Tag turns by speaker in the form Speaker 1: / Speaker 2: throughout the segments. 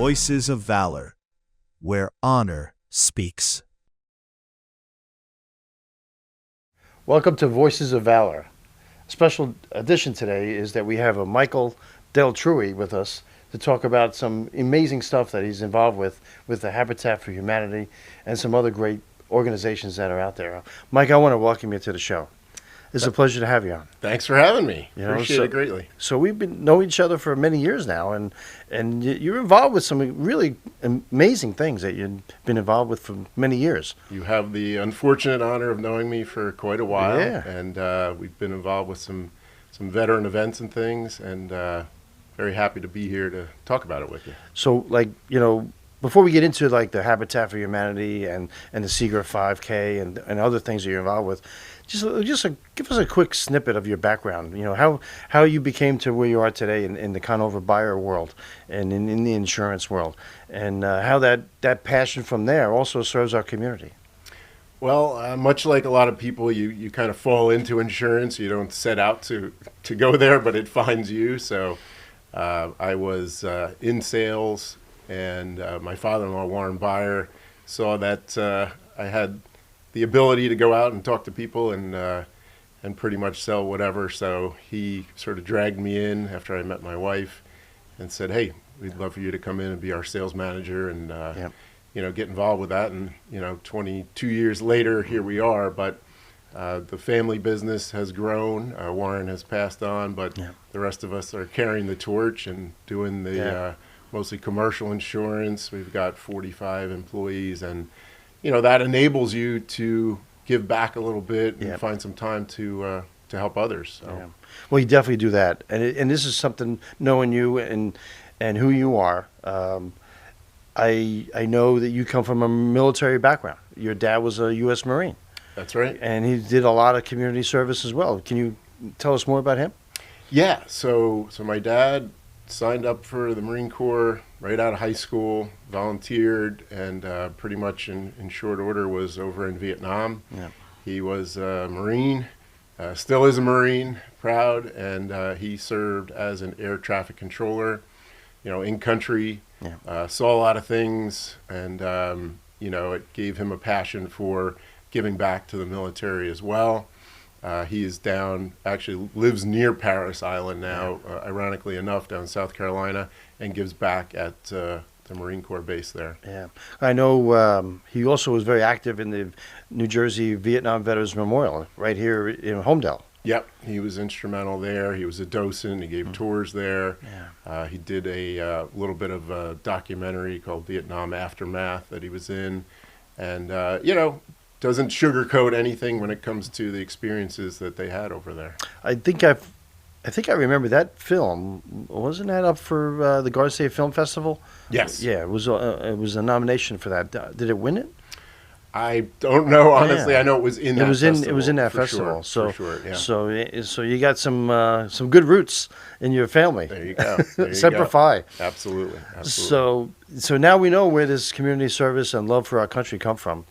Speaker 1: Voices of Valor, where honor speaks.
Speaker 2: Welcome to Voices of Valor. A special addition today is that we have a Michael DAltrui with us to talk about some amazing stuff that he's involved with the Habitat for Humanity and some other great organizations that are out there. Mike, I want to welcome you to the show. It's a pleasure to have you on.
Speaker 3: Thanks for having me. Appreciate it greatly.
Speaker 2: So we've been know each other for many years now, and you're involved with some really amazing things that you've been involved with for many years.
Speaker 3: You have the unfortunate honor of knowing me for quite a while,
Speaker 2: Yeah.
Speaker 3: and we've been involved with some veteran events and things, and very happy to be here to talk about it with you.
Speaker 2: So, before we get into the Habitat for Humanity and the Secret 5K and other things that you're involved with, give us a quick snippet of your background. How you became to where you are today in the Conover buyer world and in the insurance world, and how that passion from there also serves our community.
Speaker 3: Well, much like a lot of people, you kind of fall into insurance. You don't set out to go there, but it finds you. So I was in sales, and my father-in-law, Warren Byer, saw that I had the ability to go out and talk to people and pretty much sell whatever. So he sort of dragged me in after I met my wife and said, "Hey, we'd love for you to come in and be our sales manager and get involved with that." And 22 years later, here we are. But the family business has grown. Warren has passed on, but the rest of us are carrying the torch and doing the mostly commercial insurance. We've got 45 employees, and that enables you to give back a little bit and find some time to help others. So.
Speaker 2: Yeah. Well, you definitely do that, and this is something, knowing you and who you are. I know that you come from a military background. Your dad was a U.S. Marine.
Speaker 3: That's right.
Speaker 2: And he did a lot of community service as well. Can you tell us more about him?
Speaker 3: Yeah. So my dad signed up for the Marine Corps right out of high school, volunteered, and pretty much in short order was over in Vietnam. Yeah. He was a Marine, still is a Marine, proud, and he served as an air traffic controller, in country, saw a lot of things, and, it gave him a passion for giving back to the military as well. He is actually lives near Paris Island now, ironically enough, down in South Carolina, and gives back at the Marine Corps base there.
Speaker 2: Yeah, I know he also was very active in the New Jersey Vietnam Veterans Memorial right here in Homedale.
Speaker 3: Yep, he was instrumental there. He was a docent. He gave tours there. Yeah. He did a little bit of a documentary called Vietnam Aftermath that he was in, and doesn't sugarcoat anything when it comes to the experiences that they had over there.
Speaker 2: I think I remember that film. Wasn't that up for the Garden State Film Festival?
Speaker 3: Yes.
Speaker 2: Yeah, it was a nomination for that. Did it win it?
Speaker 3: I don't know, honestly. Yeah. I know it was in that festival.
Speaker 2: It was in that festival. Sure, yeah.
Speaker 3: So
Speaker 2: you got some good roots in your family.
Speaker 3: There you go.
Speaker 2: Semper Fi.
Speaker 3: Absolutely.
Speaker 2: So now we know where this community service and love for our country come from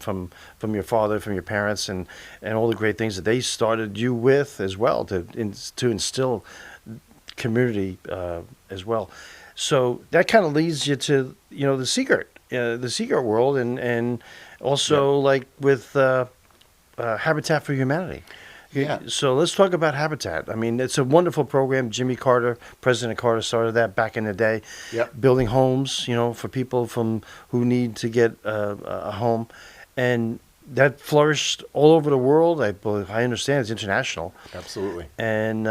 Speaker 2: your father, from your parents, and all the great things that they started you with as well to instill community as well. So that kind of leads you to the secret world and also with Habitat for Humanity.
Speaker 3: Yeah.
Speaker 2: So let's talk about Habitat. I mean, it's a wonderful program. Jimmy Carter, President Carter, started that back in the day.
Speaker 3: Yep.
Speaker 2: Building homes, for people who need to get a home, and that flourished all over the world. I understand it's international.
Speaker 3: Absolutely.
Speaker 2: And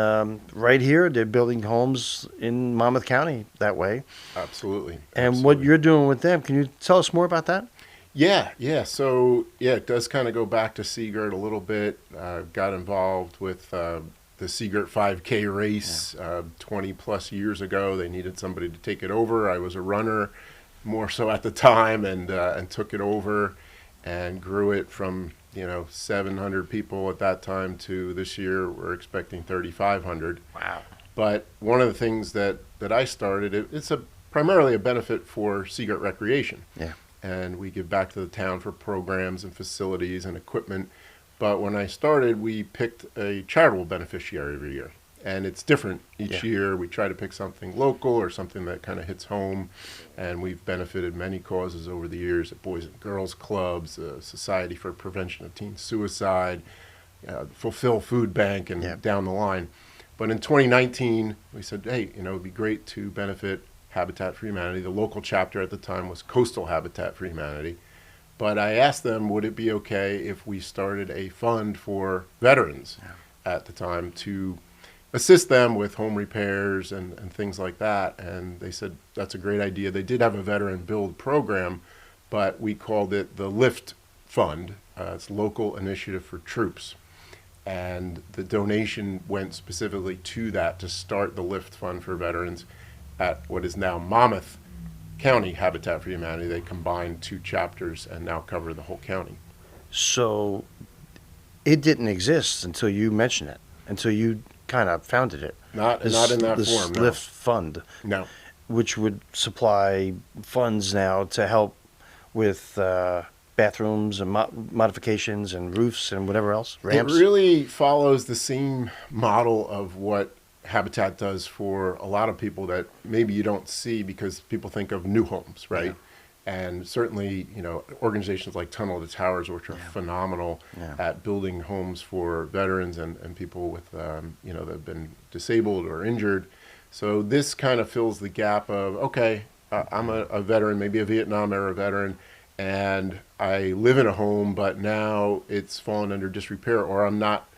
Speaker 2: right here, they're building homes in Monmouth County that way.
Speaker 3: Absolutely.
Speaker 2: And what you're doing with them, can you tell us more about that?
Speaker 3: Yeah. So, it does kind of go back to Seagirt a little bit. Got involved with the Seagirt 5K race 20 plus years ago. They needed somebody to take it over. I was a runner more so at the time and took it over and grew it from 700 people at that time to this year we're expecting 3,500.
Speaker 2: Wow.
Speaker 3: But one of the things that I started, it's primarily a benefit for Seagirt Recreation.
Speaker 2: Yeah.
Speaker 3: And we give back to the town for programs and facilities and equipment. But when I started, we picked a charitable beneficiary every year. and it's different each
Speaker 2: Yeah.
Speaker 3: year. We try to pick something local or something that kind of hits home, and we've benefited many causes over the years at Boys and Girls Clubs, Society for Prevention of Teen Suicide, Fulfill Food Bank, and
Speaker 2: Yeah.
Speaker 3: down the line. But in 2019, we said, hey, it'd be great to benefit Habitat for Humanity. The local chapter at the time was Coastal Habitat for Humanity. But I asked them, would it be okay if we started a fund for veterans at the time to assist them with home repairs and things like that? And they said, that's a great idea. They did have a veteran build program, but we called it the LIFT Fund. It's Local Initiative for Troops. And the donation went specifically to that to start the LIFT Fund for veterans at what is now Monmouth County Habitat for Humanity. They combined two chapters and now cover the whole county.
Speaker 2: So it didn't exist until you mentioned it, until you kind of founded it.
Speaker 3: Not in that
Speaker 2: this
Speaker 3: form, no.
Speaker 2: Lift Fund,
Speaker 3: No.
Speaker 2: which would supply funds now to help with bathrooms and modifications and roofs and whatever else, ramps.
Speaker 3: It really follows the same model of what Habitat does for a lot of people that maybe you don't see because people think of new homes, right?
Speaker 2: Yeah.
Speaker 3: And certainly, organizations like Tunnel to Towers, which are phenomenal at building homes for veterans and people with, that have been disabled or injured. So this kind of fills the gap of, okay, I'm a veteran, maybe a Vietnam era veteran, and I live in a home, but now it's fallen under disrepair, or I'm not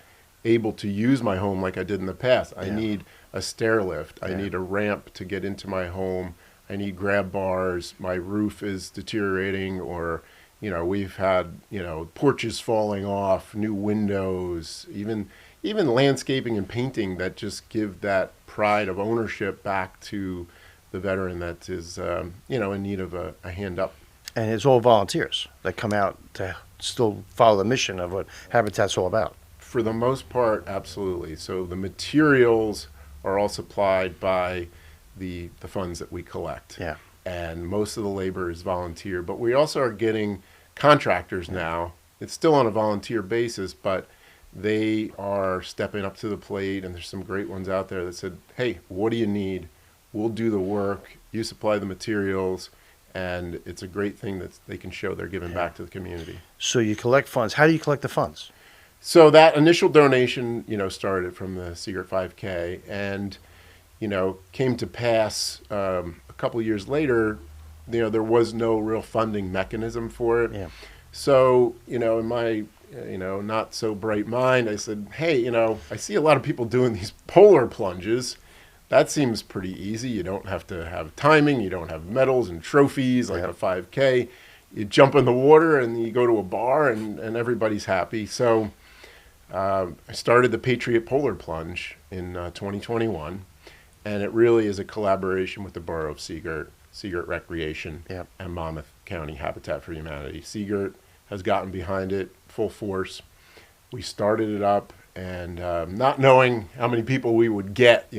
Speaker 3: able to use my home like I did in the past. I need a stair lift. I need a ramp to get into my home. I need grab bars. My roof is deteriorating, or, we've had, porches falling off, new windows, even landscaping and painting that just give that pride of ownership back to the veteran that is, in need of a hand up.
Speaker 2: And it's all volunteers that come out to still follow the mission of what Habitat's all about.
Speaker 3: For the most part, absolutely. So the materials are all supplied by the funds that we collect.
Speaker 2: Yeah.
Speaker 3: And most of the labor is volunteer. But we also are getting contractors now. It's still on a volunteer basis, but they are stepping up to the plate. And there's some great ones out there that said, hey, what do you need? We'll do the work. You supply the materials. And it's a great thing that they can show they're giving back to the community.
Speaker 2: So you collect funds. How do you collect the funds?
Speaker 3: So that initial donation, started from the Secret 5K, and, came to pass a couple of years later. There was no real funding mechanism for it.
Speaker 2: Yeah.
Speaker 3: So, in my, not so bright mind, I said, hey, I see a lot of people doing these polar plunges. That seems pretty easy. You don't have to have timing. You don't have medals and trophies like a 5K. You jump in the water and you go to a bar and everybody's happy. So I started the Patriot Polar Plunge in 2021, and it really is a collaboration with the Borough of Seagirt Recreation, and Monmouth County Habitat for Humanity. Seagirt has gotten behind it full force. We started it up, and not knowing how many people we would get,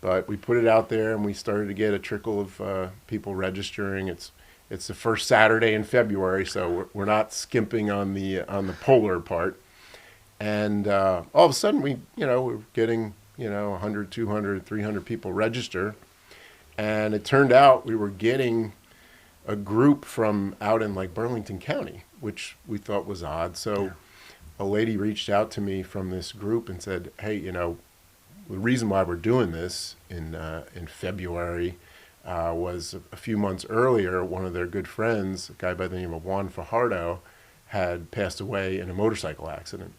Speaker 3: but we put it out there, and we started to get a trickle of people registering. It's the first Saturday in February, so we're not skimping on the polar part. And all of a sudden, we're getting 100, 200, 300 people register, and it turned out we were getting a group from out in like Burlington County, which we thought was odd. So a lady reached out to me from this group and said, hey, the reason why we're doing this in February was a few months earlier, one of their good friends, a guy by the name of Juan Fajardo, had passed away in a motorcycle accident.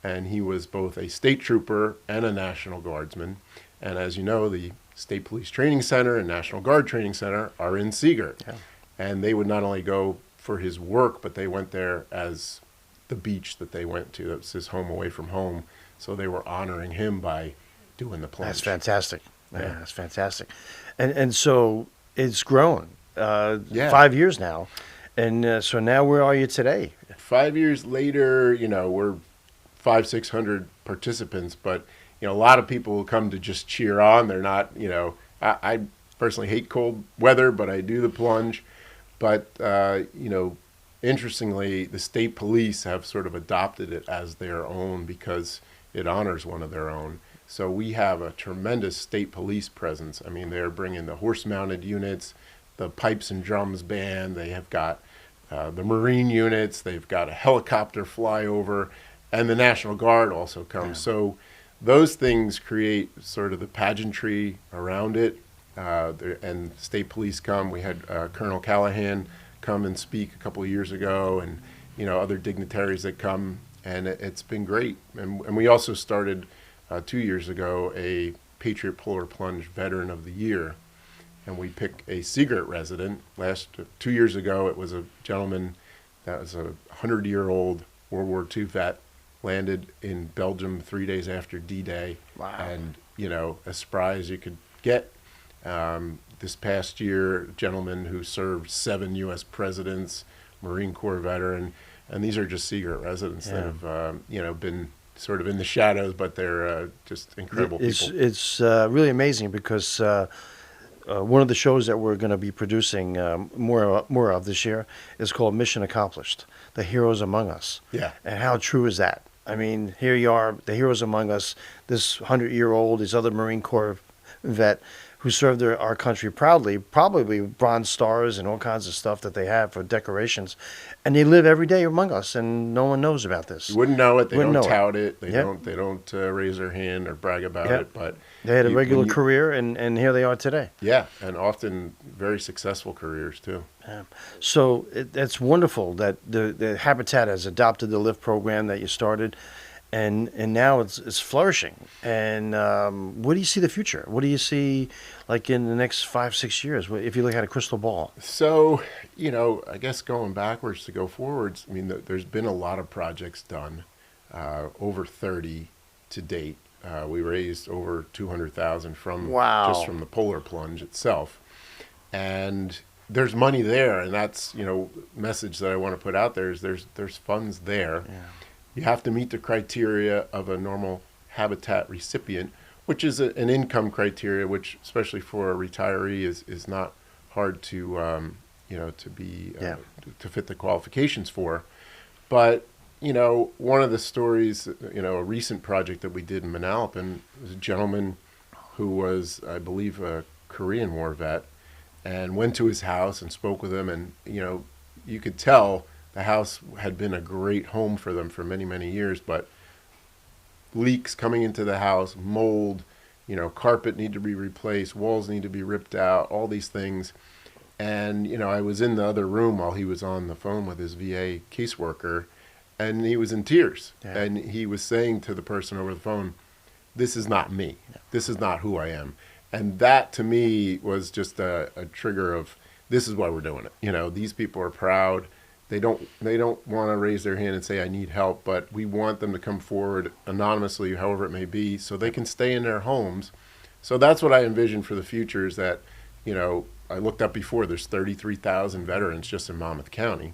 Speaker 3: And he was both a state trooper and a National Guardsman. And as you know, the State Police Training Center and National Guard Training Center are in Seagirt. Yeah. And they would not only go for his work, but they went there as the beach that they went to. That was his home away from home. So they were honoring him by doing the plunge.
Speaker 2: That's fantastic. Yeah, that's fantastic. And so it's grown 5 years now. And so now where are you today?
Speaker 3: 5 years later, we're 500-600 participants, but a lot of people come to just cheer on. They're not, I personally hate cold weather, but I do the plunge. But interestingly, the state police have sort of adopted it as their own because it honors one of their own. So we have a tremendous state police presence. I mean, they're bringing the horse-mounted units, the pipes and drums band. They have got the Marine units. They've got a helicopter flyover, and the National Guard also comes. So those things create sort of the pageantry around it. And state police come. We had Colonel Callahan come and speak a couple of years ago, and other dignitaries that come, and it's been great. And we also started 2 years ago a Patriot Polar Plunge Veteran of the Year, and we pick a Seagirt resident. 2 years ago, it was a gentleman that was a 100-year-old World War II vet, landed in Belgium 3 days after D-Day.
Speaker 2: Wow.
Speaker 3: And as spry as you could get. This past year, a gentleman who served 7 U.S. presidents, Marine Corps veteran, and these are just Seagirt residents that have been sort of in the shadows, but they're just incredible people.
Speaker 2: It's really amazing because one of the shows that we're going to be producing more of this year is called Mission Accomplished: The Heroes Among Us.
Speaker 3: Yeah.
Speaker 2: And how true is that? I mean, here you are, the heroes among us, this 100-year-old, this other Marine Corps vet who served our country proudly, probably bronze stars and all kinds of stuff that they have for decorations, and they live every day among us, and no one knows about this.
Speaker 3: You wouldn't know it. They
Speaker 2: Wouldn't
Speaker 3: don't
Speaker 2: know
Speaker 3: tout it. They
Speaker 2: Yep.
Speaker 3: don't raise their hand or brag about
Speaker 2: Yep.
Speaker 3: it. But
Speaker 2: They had a regular
Speaker 3: when you-
Speaker 2: career, and here they are today.
Speaker 3: Yeah, and often very successful careers too.
Speaker 2: Yeah. So it's wonderful that the Habitat has adopted the LIFT program that you started, and now it's flourishing. And what do you see the future? What do you see like in the next 5-6 years if you look at a crystal ball?
Speaker 3: So, I guess going backwards to go forwards, I mean, there's been a lot of projects done, over 30 to date. We raised over 200,000 from
Speaker 2: Wow.
Speaker 3: just from the Polar Plunge itself. And there's money there, and that's, message that I want to put out there is there's funds there.
Speaker 2: Yeah.
Speaker 3: You have to meet the criteria of a normal Habitat recipient, which is an income criteria, which especially for a retiree is not hard to to be to fit the qualifications for. But one of the stories, a recent project that we did in Manalapan was a gentleman who was, I believe, a Korean War vet, and went to his house and spoke with him, and you could tell the house had been a great home for them for many, many years, but leaks coming into the house, mold, carpet need to be replaced, walls need to be ripped out, all these things. And, I was in the other room while he was on the phone with his VA caseworker, and he was in tears.
Speaker 2: Yeah.
Speaker 3: And he was saying to the person over the phone, this is not me.
Speaker 2: Yeah.
Speaker 3: This is not who I am. And that, to me, was just a trigger of, this is why we're doing it. These people are proud. They don't want to raise their hand and say, I need help, but we want them to come forward anonymously, however it may be, so they can stay in their homes. So that's what I envision for the future is that, I looked up before, there's 33,000 veterans just in Monmouth County.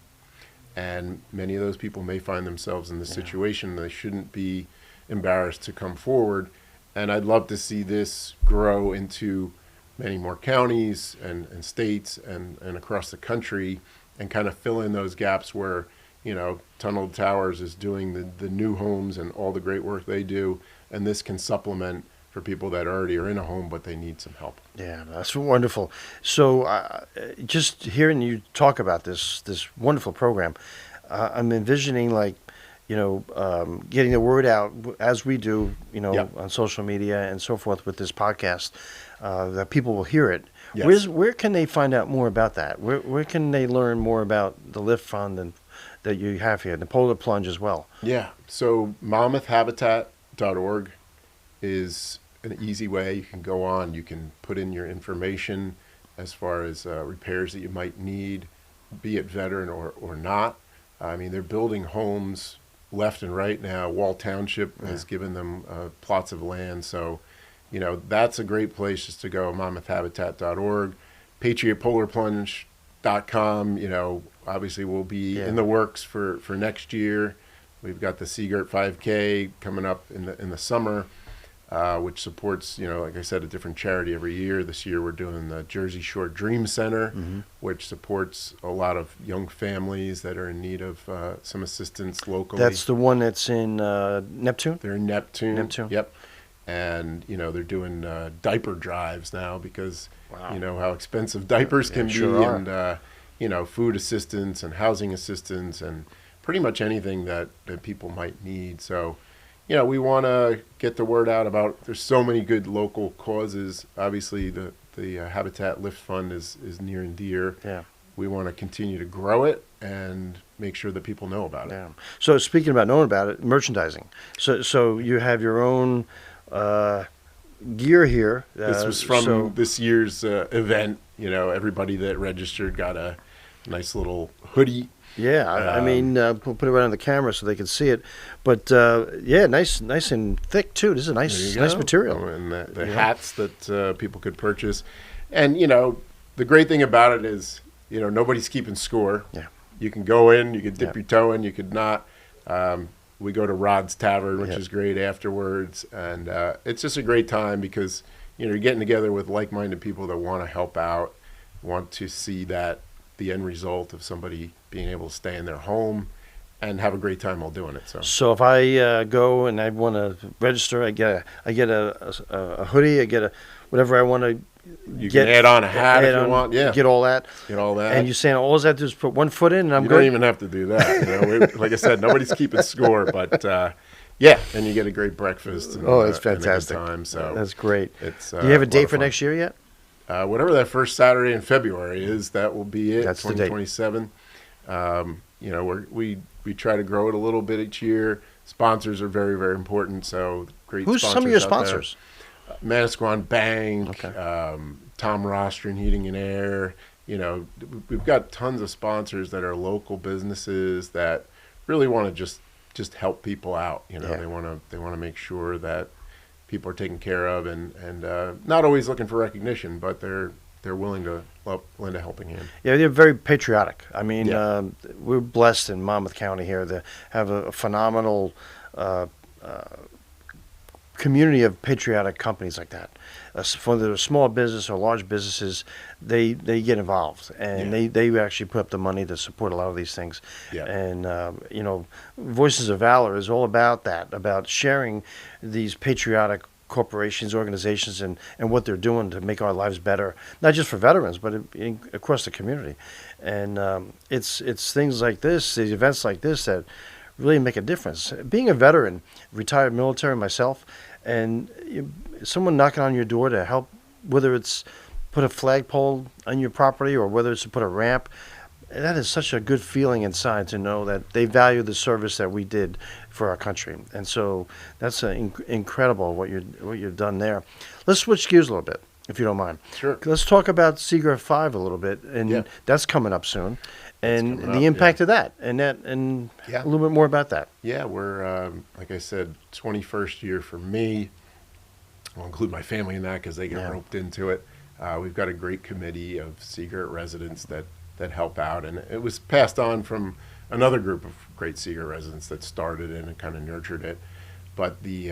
Speaker 3: And many of those people may find themselves in this situation. They shouldn't be embarrassed to come forward. And I'd love to see this grow into many more counties and states and across the country, and kind of fill in those gaps where, Tunnel Towers is doing the new homes and all the great work they do. And this can supplement for people that already are in a home, but they need some help. Yeah,
Speaker 2: that's wonderful. So just hearing you talk about this wonderful program, I'm envisioning getting the word out as we do, on social media and so forth with this podcast, that people will hear it.
Speaker 3: Yes.
Speaker 2: Where can they find out more about that? Where can they learn more about the LIFT Fund and that you have here, the Polar Plunge as well?
Speaker 3: Yeah, so MonmouthHabitat.org is an easy way. You can go on, you can put in your information as far as repairs that you might need, be it veteran or not. I mean, they're building homes left and right now. Wall Township has given them plots of land. So, that's a great place just to go, MonmouthHabitat.org. PatriotPolarPlunge.com, obviously will be in the works for next year. We've got the Seagirt 5K coming up in the summer, which supports, like I said, a different charity every year. This year we're doing the Jersey Shore Dream Center, which supports a lot of young families that are in need of some assistance locally.
Speaker 2: That's the one that's in Neptune?
Speaker 3: They're in Neptune.
Speaker 2: Neptune.
Speaker 3: Yep. and they're doing diaper drives now because
Speaker 2: Wow.
Speaker 3: you know how expensive diapers can be,
Speaker 2: sure are.
Speaker 3: and food assistance and housing assistance and pretty much anything that people might need. So we want to get the word out about, there's so many good local causes. Obviously, the Habitat Lift Fund is near and dear.
Speaker 2: Yeah.
Speaker 3: We want to continue to grow it and make sure that people know about it.
Speaker 2: Yeah. So speaking about knowing about it, merchandising. So you have your own gear here.
Speaker 3: This was from
Speaker 2: so-
Speaker 3: this year's event. Everybody that registered got a nice little hoodie.
Speaker 2: Yeah, I mean, we'll put it right on the camera so they can see it. But yeah, nice and thick too. This is a
Speaker 3: There
Speaker 2: nice
Speaker 3: you
Speaker 2: nice
Speaker 3: go.
Speaker 2: material.
Speaker 3: And the
Speaker 2: Yeah.
Speaker 3: hats that people could purchase. And, the great thing about it is, nobody's keeping score.
Speaker 2: Yeah.
Speaker 3: You can go in, you could dip
Speaker 2: Yeah.
Speaker 3: your toe in, you could not. We go to Rod's Tavern, which
Speaker 2: Yeah.
Speaker 3: is great afterwards. And it's just a great time because, you're getting together with like-minded people that want to help out, want to see that the end result of somebody being able to stay in their home and have a great time while doing it.
Speaker 2: So if I go and I want to register, I get a hoodie, I get a whatever I want to.
Speaker 3: You can add on a hat if you want. Yeah.
Speaker 2: Get all that.
Speaker 3: Get all that.
Speaker 2: And you're saying all I have to do is put one foot in and I'm
Speaker 3: You
Speaker 2: good?
Speaker 3: don't even have to do that. Like I said, nobody's keeping score, but yeah, and you get a great breakfast. And,
Speaker 2: Oh, it's
Speaker 3: and a good
Speaker 2: fantastic.
Speaker 3: time, so
Speaker 2: That's great.
Speaker 3: it's.
Speaker 2: Do you have a date for
Speaker 3: fun.
Speaker 2: next year yet?
Speaker 3: Whatever that first Saturday in February is, that will be it.
Speaker 2: That's the date.
Speaker 3: 2027. We try to grow it a little bit each year. Sponsors are very, very important. So great.
Speaker 2: Who's some of your
Speaker 3: sponsors out there.
Speaker 2: sponsors?
Speaker 3: Manasquan Bank,
Speaker 2: Okay.
Speaker 3: Tom Rostron Heating and Air. We've got tons of sponsors that are local businesses that really want to just help people out.
Speaker 2: Yeah.
Speaker 3: They want to make sure that people are taken care of and not always looking for recognition, but they're willing to lend a helping hand.
Speaker 2: Yeah, they're very patriotic. I mean,
Speaker 3: Yeah.
Speaker 2: we're blessed in Monmouth County here to have a phenomenal community of patriotic companies like that. Whether they're small business or large businesses, they get involved and
Speaker 3: Yeah.
Speaker 2: they actually put up the money to support a lot of these things.
Speaker 3: Yeah.
Speaker 2: And Voices of Valor is all about that, about sharing these patriotic corporations, organizations, and what they're doing to make our lives better, not just for veterans, but across the community. And it's things like this, these events like this that really make a difference. Being a veteran, retired military myself, and someone knocking on your door to help, whether it's put a flagpole on your property or whether it's to put a ramp, that is such a good feeling inside to know that they value the service that we did for our country. And so that's incredible what you've done there. Let's switch gears a little bit, if you don't mind.
Speaker 3: Sure.
Speaker 2: Let's talk about Seagirt 5 a little bit, and
Speaker 3: Yeah.
Speaker 2: that's coming up soon, and
Speaker 3: coming
Speaker 2: the
Speaker 3: up,
Speaker 2: impact of that, and
Speaker 3: Yeah.
Speaker 2: a little bit more about that.
Speaker 3: Yeah, we're like I said, 21st year for me. I'll include my family in that because they get
Speaker 2: Yeah.
Speaker 3: roped into it. We've got a great committee of Seagirt residents that help out, and it was passed on from another group of great Seagirt residents that started it and kind of nurtured it. But the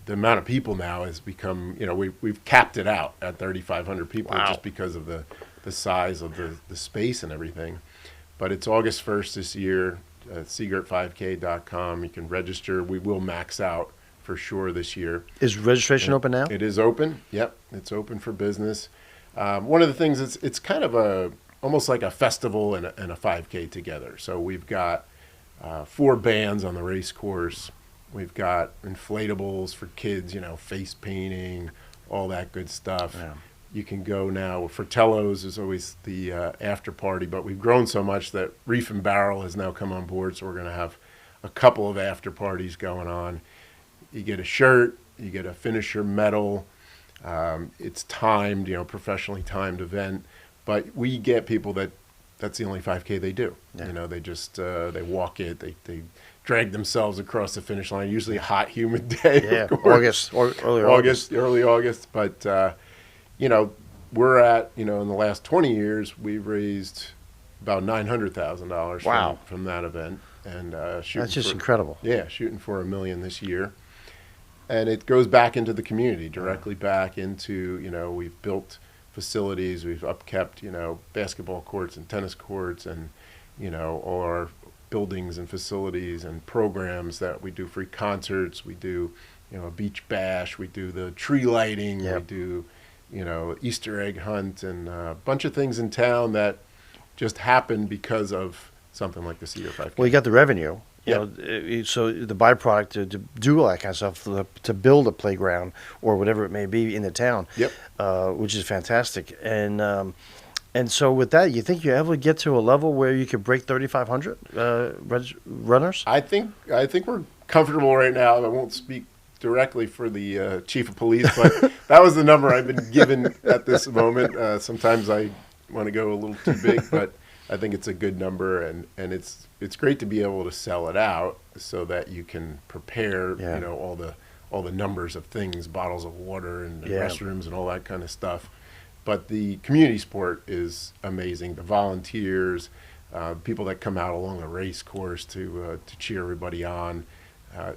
Speaker 3: amount of people now has become, we've capped it out at 3,500 people
Speaker 2: Wow.
Speaker 3: just because of the size of the space and everything. But it's August 1st this year. Seagirt5k.com. You can register. We will max out for sure this year.
Speaker 2: Is registration open now?
Speaker 3: It is open. Yep, it's open for business. One of the things it's kind of almost like a festival and a 5K together. So we've got 4 bands on the race course. We've got inflatables for kids, face painting, all that good stuff.
Speaker 2: Yeah.
Speaker 3: You can go now. Fratello's is always the after party, but we've grown so much that Reef and Barrel has now come on board, so we're going to have a couple of after parties going on. You get a shirt, you get a finisher medal. It's timed, professionally timed event, but we get people that's the only 5K they do.
Speaker 2: Yeah.
Speaker 3: They just they walk it, they drag themselves across the finish line. Usually a hot, humid day.
Speaker 2: Yeah,
Speaker 3: of course.
Speaker 2: early August.
Speaker 3: Early August. But we're at in the last 20 years we've raised about $900,000
Speaker 2: Wow.
Speaker 3: from that event, and shooting
Speaker 2: That's just
Speaker 3: for,
Speaker 2: incredible.
Speaker 3: yeah, shooting for $1 million this year. And it goes back into the community, directly back into, we've built facilities, we've upkept, basketball courts and tennis courts and, all our buildings and facilities and programs that we do free concerts. We do, a beach bash. We do the tree lighting.
Speaker 2: Yep.
Speaker 3: We do, Easter egg hunt and a bunch of things in town that just happen because of something like the Seager 5K.
Speaker 2: Well, you got the revenue.
Speaker 3: Yeah.
Speaker 2: So the byproduct to do all that kind of stuff, to build a playground or whatever it may be in the town,
Speaker 3: Yep.
Speaker 2: Which is fantastic. And so with that, you think you ever get to a level where you could break 3,500 runners?
Speaker 3: I think we're comfortable right now. I won't speak directly for the chief of police, but that was the number I've been given at this moment. Sometimes I want to go a little too big, but I think it's a good number, and it's great to be able to sell it out so that you can prepare,
Speaker 2: Yeah.
Speaker 3: all the numbers of things, bottles of water and
Speaker 2: Yeah.
Speaker 3: restrooms and all that kind of stuff. But the community sport is amazing. The volunteers, people that come out along the race course to cheer everybody on.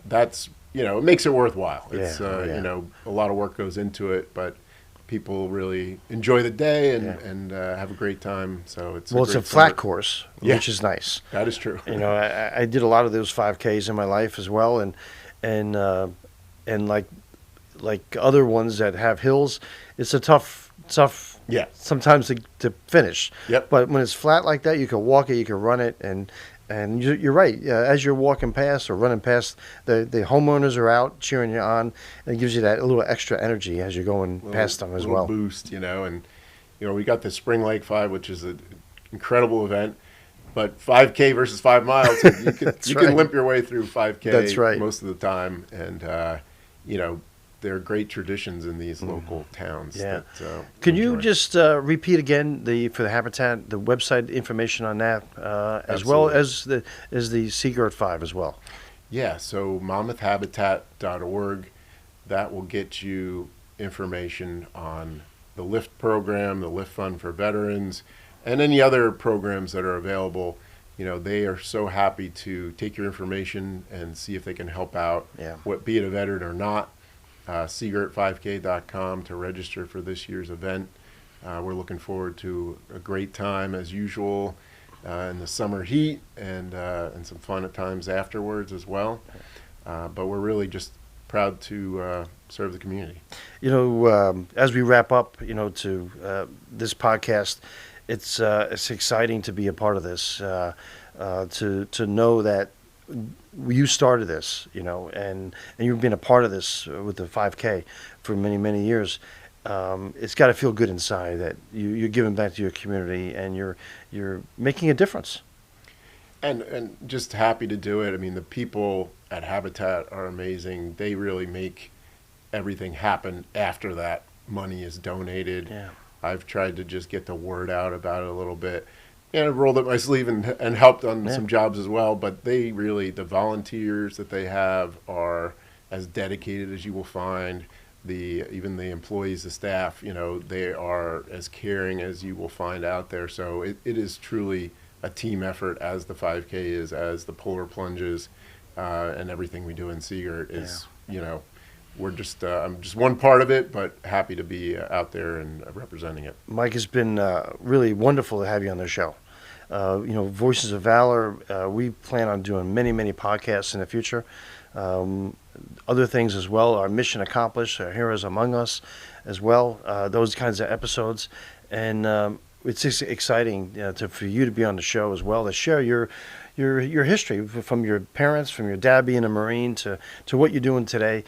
Speaker 3: That's, it makes it worthwhile. It's,
Speaker 2: Yeah.
Speaker 3: a lot of work goes into it, but people really enjoy the day
Speaker 2: Yeah.
Speaker 3: and have a great time. So it's
Speaker 2: Well, it's a
Speaker 3: great
Speaker 2: flat
Speaker 3: summer.
Speaker 2: course,
Speaker 3: Yeah.
Speaker 2: which is nice.
Speaker 3: That is true.
Speaker 2: I did a lot of those 5Ks in my life as well, and like other ones that have hills, it's a tough
Speaker 3: Yeah.
Speaker 2: sometimes to finish.
Speaker 3: Yep.
Speaker 2: But when it's flat like that, you can walk it, you can run it, and you're right. As you're walking past or running past, the homeowners are out cheering you on, and it gives you that little extra energy as you're going past them as
Speaker 3: little
Speaker 2: well.
Speaker 3: boost, and we got the Spring Lake 5, which is an incredible event. But 5K versus 5 miles, you
Speaker 2: right.
Speaker 3: can limp your way through 5K
Speaker 2: That's right.
Speaker 3: most of the time. And, there are great traditions in these local towns.
Speaker 2: Yeah.
Speaker 3: That,
Speaker 2: Can you
Speaker 3: enjoy.
Speaker 2: just repeat again for the Habitat, the website information on that, as well
Speaker 3: Absolutely.
Speaker 2: as the Seagirt 5 as well?
Speaker 3: Yeah, so monmouthhabitat.org, that will get you information on the LIFT program, the LIFT Fund for Veterans, and any other programs that are available. They are so happy to take your information and see if they can help out,
Speaker 2: Yeah.
Speaker 3: be it a veteran or not. Seagirt5k.com to register for this year's event. We're looking forward to a great time as usual in the summer heat and some fun at times afterwards as well. But we're really just proud to serve the community.
Speaker 2: As we wrap up, to this podcast, it's exciting to be a part of this, to know that you started this, and you've been a part of this with the 5K for many, many years. It's got to feel good inside that you're giving back to your community and you're making a difference.
Speaker 3: And just happy to do it. I mean, the people at Habitat are amazing. They really make everything happen after that money is donated.
Speaker 2: Yeah.
Speaker 3: I've tried to just get the word out about it a little bit. And I've rolled up my sleeve and helped on some jobs as well. But the volunteers that they have are as dedicated as you will find. Even the employees, the staff, they are as caring as you will find out there. So it is truly a team effort, as the 5K is, as the polar plunges, and everything we do in Seagirt is, we're just, I'm just one part of it, but happy to be out there and representing it.
Speaker 2: Mike, it's been really wonderful to have you on the show. Voices of Valor, we plan on doing many, many podcasts in the future. Other things as well, our mission accomplished, our heroes among us as well, those kinds of episodes. And it's just exciting for you to be on the show as well, to share your history from your parents, from your dad being a Marine to what you're doing today.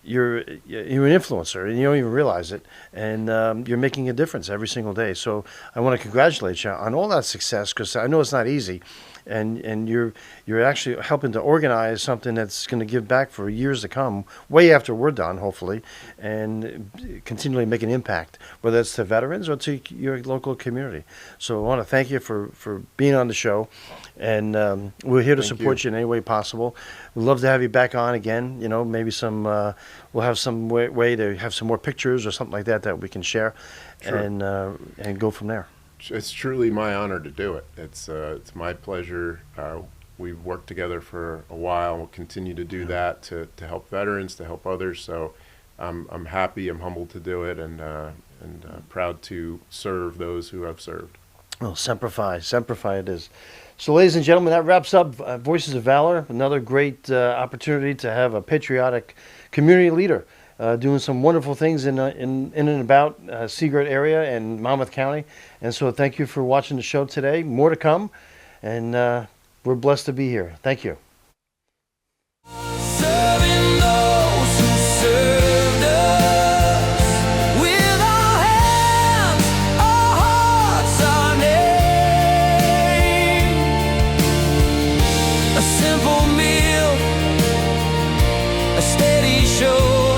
Speaker 2: You're an influencer and you don't even realize it, and you're making a difference every single day. So I want to congratulate you on all that success, because I know it's not easy, and you're actually helping to organize something that's going to give back for years to come, way after we're done, hopefully, and continually make an impact, whether it's to veterans or to your local community. So I want to thank you for being on the show, and we're here to support you in any way possible. We'd love to have you back on again. Maybe we'll have some way to have some more pictures or something like that we can share,
Speaker 3: Sure.
Speaker 2: and go from there.
Speaker 3: It's truly my honor to do it. It's my pleasure. We've worked together for a while. We'll continue to do that to help veterans, to help others. So I'm happy. I'm humbled to do it, and proud to serve those who have served.
Speaker 2: Well, Semper Fi it is. So, ladies and gentlemen, that wraps up Voices of Valor. Another great opportunity to have a patriotic community leader doing some wonderful things in and about Seagirt area and Monmouth County. And so, thank you for watching the show today. More to come, and we're blessed to be here. Thank you.
Speaker 4: Serving those who served us with our hands, our hearts, our name. A simple meal, a steady show.